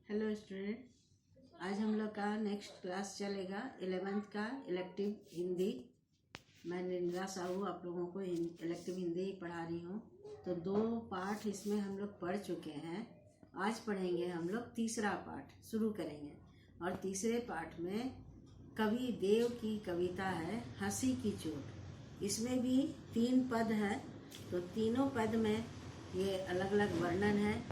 Hello student, आज हम लोग का नेक्स्ट क्लास चलेगा 11th का इलेक्टिव हिंदी। मैं निंदा साहू आप लोगों को इलेक्टिव हिंदी पढ़ा रही हूँ। तो 2 पाठ इसमें हम लोग पढ़ चुके हैं। आज पढ़ेंगे हम लोग तीसरा पाठ शुरू करेंगे। और तीसरे पाठ में कवि देव की कविता है हंसी की चोट। इसमें भी 3 पद है, तो तीनों पद में ये अलग अलग वर्णन है।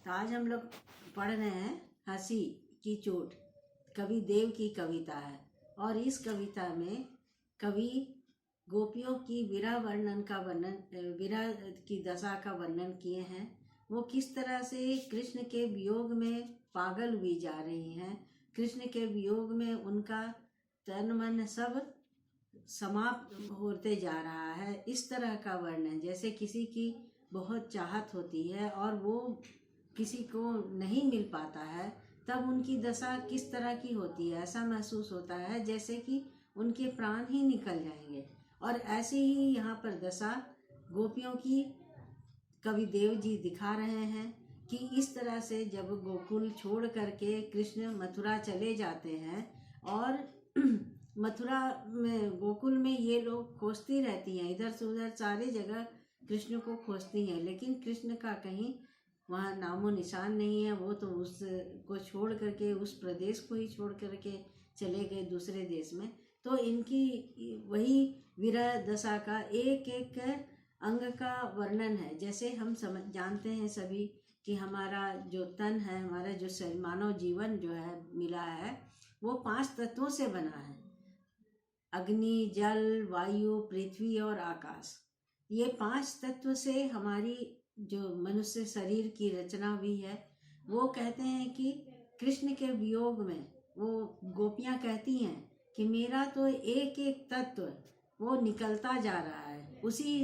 तो आज हम लोग पढ़ रहे हैं हंसी की चोट। कवि देव की कविता है और इस कविता में कवि गोपियों की विरह की दशा का वर्णन किए हैं। वो किस तरह से कृष्ण के वियोग में पागल हुई जा रही हैं, कृष्ण के वियोग में उनका तन मन सब समाप्त होते जा रहा है। इस तरह का वर्णन, जैसे किसी की बहुत चाहत होती है और वो किसी को नहीं मिल पाता है, तब उनकी दशा किस तरह की होती है। ऐसा महसूस होता है जैसे कि उनके प्राण ही निकल जाएंगे। और ऐसी ही यहाँ पर दशा गोपियों की कवि देव जी दिखा रहे हैं कि इस तरह से जब गोकुल छोड़ करके कृष्ण मथुरा चले जाते हैं और मथुरा में गोकुल में ये लोग खोजती रहती हैं, इधर से उधर सारी जगह कृष्ण को खोजती हैं, लेकिन कृष्ण का कहीं वहाँ नामो निशान नहीं है। वो तो उसको छोड़ करके, उस प्रदेश को ही छोड़ करके चले गए दूसरे देश में। तो इनकी वही विरह दशा का एक एक अंग का वर्णन है। जैसे हम जानते हैं सभी कि हमारा जो तन है, हमारा जो मानव जीवन जो है मिला है, वो 5 तत्वों से बना है। अग्नि, जल, वायु, पृथ्वी और आकाश। ये 5 तत्व से हमारी जो मनुष्य शरीर की रचना हुई है। वो कहते हैं कि कृष्ण के वियोग में वो गोपियाँ कहती हैं कि मेरा तो एक एक तत्व वो निकलता जा रहा है। उसी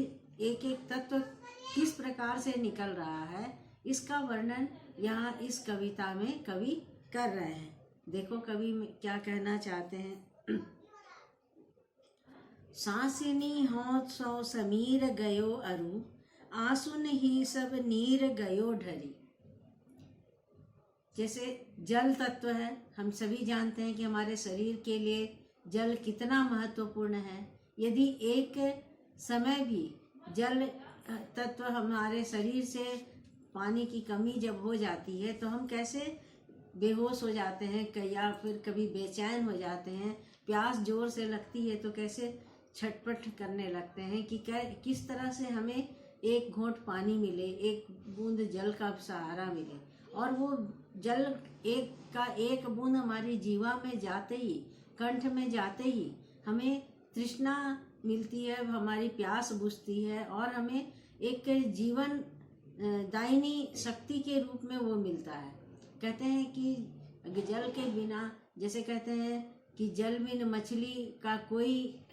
एक एक तत्व किस प्रकार से निकल रहा है, इसका वर्णन यहाँ इस कविता में कवि कर रहे हैं। देखो कवि क्या कहना चाहते हैं। सांसिनी हो सो समीर गयो अरु, आंसुन ही सब नीर गयो ढरी। जैसे जल तत्व है, हम सभी जानते हैं कि हमारे शरीर के लिए जल कितना महत्वपूर्ण है। यदि एक समय भी जल तत्व हमारे शरीर से पानी की कमी जब हो जाती है तो हम कैसे बेहोश हो जाते हैं या फिर कभी बेचैन हो जाते हैं। प्यास जोर से लगती है तो कैसे छटपट करने लगते हैं कि किस तरह से हमें एक घोंट पानी मिले, एक बूंद जल का सहारा मिले। और वो जल एक बूंद हमारी जीवा में जाते ही, कंठ में जाते ही हमें तृष्णा मिलती है, हमारी प्यास बुझती है और हमें एक जीवन दायिनी शक्ति के रूप में वो मिलता है। कहते हैं कि जल के बिना, जैसे कहते हैं कि जल बिन मछली का कोई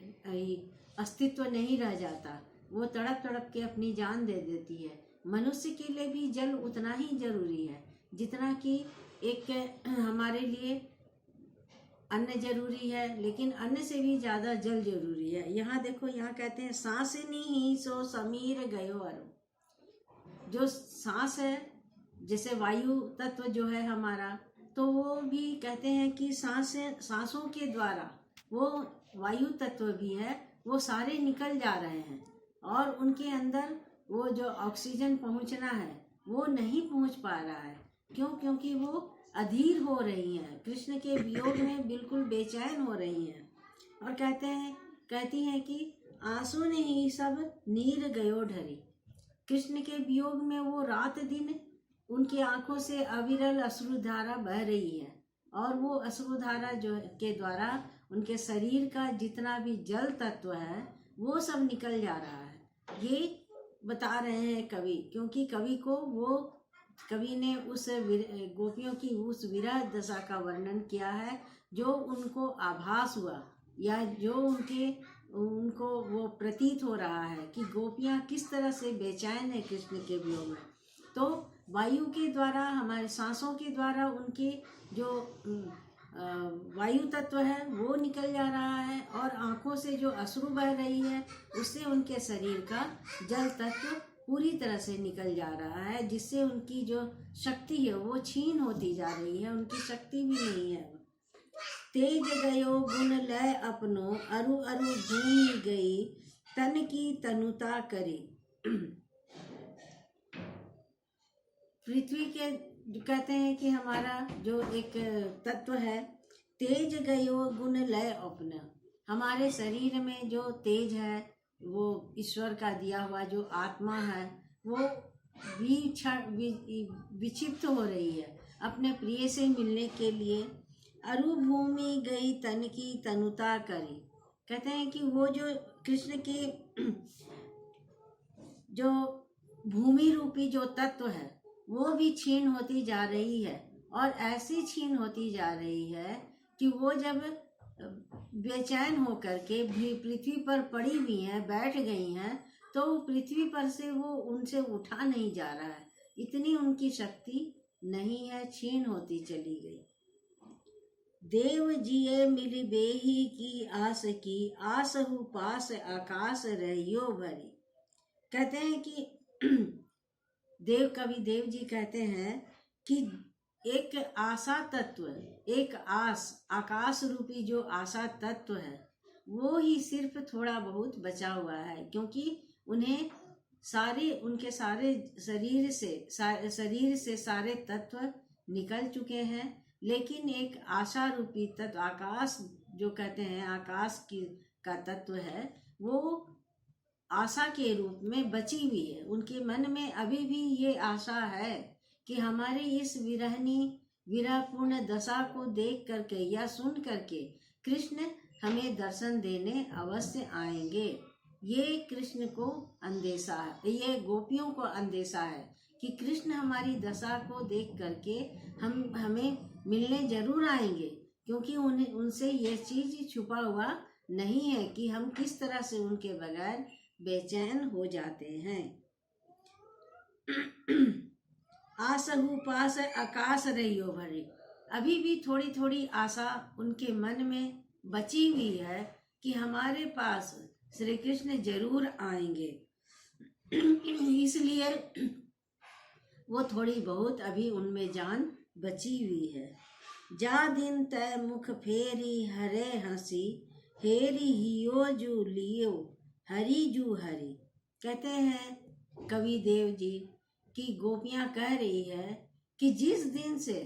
अस्तित्व नहीं रह जाता, वो तड़प तड़प के अपनी जान दे देती है। मनुष्य के लिए भी जल उतना ही जरूरी है जितना कि एक हमारे लिए अन्न जरूरी है, लेकिन अन्न से भी ज़्यादा जल जरूरी है। यहाँ देखो, यहाँ कहते हैं सांसनी ही सो समीर गयो अरु। जो सांस है, जैसे वायु तत्व जो है हमारा, तो वो भी कहते हैं कि सांसों के द्वारा वो वायु तत्व भी है, वो सारे निकल जा रहे हैं और उनके अंदर वो जो ऑक्सीजन पहुंचना है वो नहीं पहुंच पा रहा है। क्यों? क्योंकि वो अधीर हो रही हैं, कृष्ण के वियोग में बिल्कुल बेचैन हो रही हैं। और कहती हैं कि आंसू ने ही सब नीर गयो ढरी। कृष्ण के वियोग में वो रात दिन उनकी आंखों से अविरल अश्रुधारा बह रही है और वो अश्रुधारा जो के द्वारा उनके शरीर का जितना भी जल तत्व है वो सब निकल जा रहा है। ये बता रहे हैं कवि, क्योंकि कवि ने उस गोपियों की उस विरह दशा का वर्णन किया है जो उनको आभास हुआ या जो उनको वो प्रतीत हो रहा है कि गोपियाँ किस तरह से बेचैन है कृष्ण के वियोग में। तो वायु के द्वारा, हमारे सांसों के द्वारा उनके जो वायु तत्व है वो निकल जा रहा है और आँखों से जो अश्रु बह रही है उससे उनके शरीर का जल तत्व पूरी तरह से निकल जा रहा है, जिससे उनकी जो शक्ति है वो क्षीण होती जा रही है, उनकी शक्ति भी नहीं है। तेज गयो गुण लय अपनो, अरु अरु भूमि गई, तन की तनुता करी। पृथ्वी के कहते हैं कि हमारा जो एक तत्व है, तेज गयो गुण लय अपना, हमारे शरीर में जो तेज है वो ईश्वर का दिया हुआ जो आत्मा है वो विक्षिप्त हो रही है अपने प्रिय से मिलने के लिए। अरु भूमि गई तन की तनुता करी, कहते हैं कि वो जो कृष्ण की जो भूमि रूपी जो तत्व है वो भी क्षीण होती जा रही है, और ऐसी क्षीण होती जा रही है कि वो जब बेचैन होकर के भी पृथ्वी पर पड़ी हुई हैं, बैठ गई हैं, तो पृथ्वी पर से वो उनसे उठा नहीं जा रहा है, इतनी उनकी शक्ति नहीं है, क्षीण होती चली गई। देव जिये मिली बेही की आसहु पास आकाश रहियो भरी, कहते हैं कि कवि देव जी कहते हैं कि एक आशा तत्व, एक आकाश रूपी जो आशा तत्व है वो ही सिर्फ थोड़ा बहुत बचा हुआ है, क्योंकि उन्हें उनके सारे शरीर से सारे तत्व निकल चुके हैं, लेकिन एक आशा रूपी तत्व, आकाश जो कहते हैं आकाश का तत्व है, वो आशा के रूप में बची हुई है। उनके मन में अभी भी ये आशा है कि हमारी इस विरहपूर्ण दशा को देख करके या सुन करके कृष्ण हमें दर्शन देने अवश्य आएंगे। ये कृष्ण को अंदेशा है, ये गोपियों को अंदेशा है कि कृष्ण हमारी दशा को देख करके हमें मिलने जरूर आएंगे, क्योंकि उनसे ये चीज छुपा हुआ नहीं है कि हम किस तरह से उनके बगैर बेचैन हो जाते हैं। आसहु पास आकाश रहियो भरी, अभी भी थोड़ी थोड़ी आशा उनके मन में बची हुई है कि हमारे पास श्री कृष्ण जरूर आएंगे। इसलिए वो थोड़ी बहुत अभी उनमें जान बची हुई है। जा दिन तय मुख फेरी हरे हंसी, हेरी हियो जू लियो हरी जू हरी, कहते हैं कवि देव जी कि गोपियां कह रही है कि जिस दिन से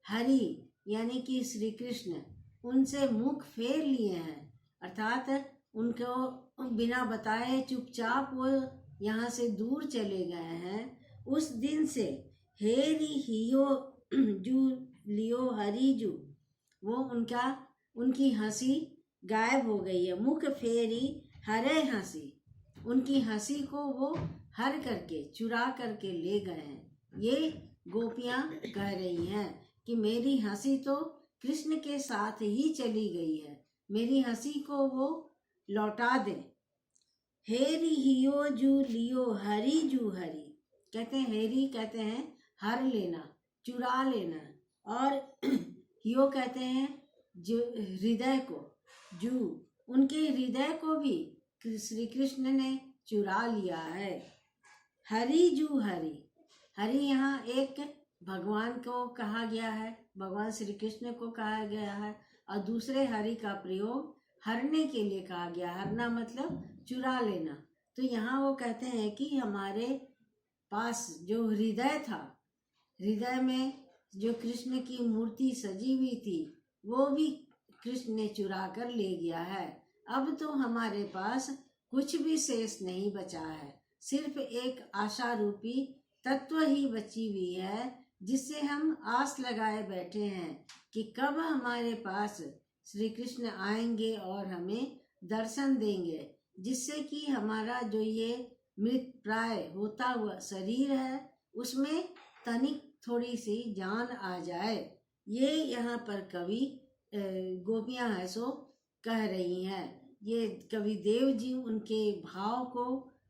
हरि यानी कि श्री कृष्ण उनसे मुख फेर लिए हैं, अर्थात उनको बिना बताए चुपचाप वो यहाँ से दूर चले गए हैं, उस दिन से हेरी हियो जू लियो हरी जू, वो उनकी हंसी गायब हो गई है। मुख फेरी हरे हंसी, उनकी हंसी को वो हर करके चुरा करके ले गए हैं। ये गोपियां कह रही हैं कि मेरी हंसी तो कृष्ण के साथ ही चली गई है, मेरी हंसी को वो लौटा दे। हेरी हियो जू लियो हरी जू हरी, कहते हैं हेरी कहते हैं हर लेना, चुरा लेना, और हियो कहते हैं जो हृदय को, जू उनके हृदय को भी श्री कृष्ण ने चुरा लिया है। हरि जू हरि, हरि यहाँ एक भगवान को कहा गया है, भगवान श्री कृष्ण को कहा गया है, और दूसरे हरि का प्रयोग हरने के लिए कहा गया। हरना मतलब चुरा लेना। तो यहाँ वो कहते हैं कि हमारे पास जो हृदय था, हृदय में जो कृष्ण की मूर्ति सजी हुई थी वो भी कृष्ण ने चुरा कर ले गया है। अब तो हमारे पास कुछ भी शेष नहीं बचा है, सिर्फ एक आशा रूपी तत्व ही बची हुई है, जिससे हम आस लगाए बैठे हैं कि कब हमारे पास श्री कृष्ण आएंगे और हमें दर्शन देंगे, जिससे कि हमारा जो ये मृत प्राय होता हुआ शरीर है उसमें तनिक थोड़ी सी जान आ जाए। ये यहाँ पर कवि गोपियां है सो कह रही हैं। ये कवि देव जी उनके भाव को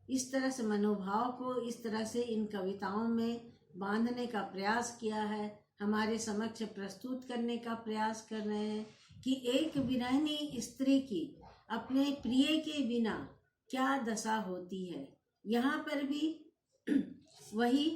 इस तरह से, मनोभाव को इस तरह से इन कविताओं में बांधने का प्रयास किया है, हमारे समक्ष प्रस्तुत करने का प्रयास कर रहे हैं कि एक विरहिणी स्त्री की अपने प्रिय के बिना क्या दशा होती है। यहाँ पर भी वही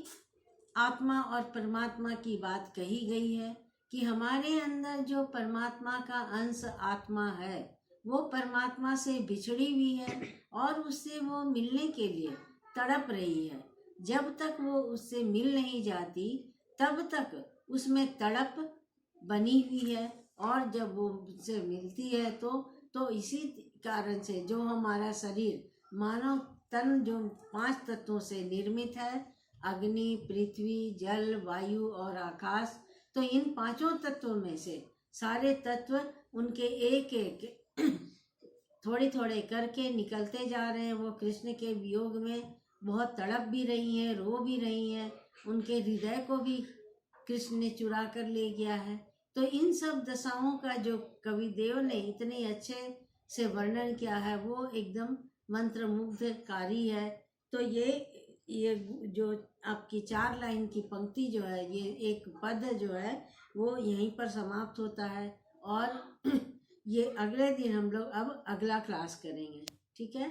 आत्मा और परमात्मा की बात कही गई है कि हमारे अंदर जो परमात्मा का अंश आत्मा है वो परमात्मा से बिछड़ी हुई है और उससे वो मिलने के लिए तड़प रही है। जब तक वो उससे मिल नहीं जाती तब तक उसमें तड़प बनी हुई है, और जब वो उससे मिलती है तो इसी कारण से जो हमारा शरीर मानव तन जो 5 तत्वों से निर्मित है, अग्नि, पृथ्वी, जल, वायु और आकाश, तो इन 5 तत्वों में से सारे तत्व उनके एक एक थोड़े थोड़े करके निकलते जा रहे हैं। वो कृष्ण के वियोग में बहुत तड़प भी रही हैं, रो भी रही हैं, उनके हृदय को भी कृष्ण ने चुरा कर ले गया है। तो इन सब दशाओं का जो कविदेव ने इतने अच्छे से वर्णन किया है वो एकदम मंत्रमुग्धकारी है। तो ये जो आपकी 4 लाइन की पंक्ति जो है, ये एक पद जो है वो यहीं पर समाप्त होता है, और ये अगले दिन हम लोग अब अगला क्लास करेंगे। ठीक है।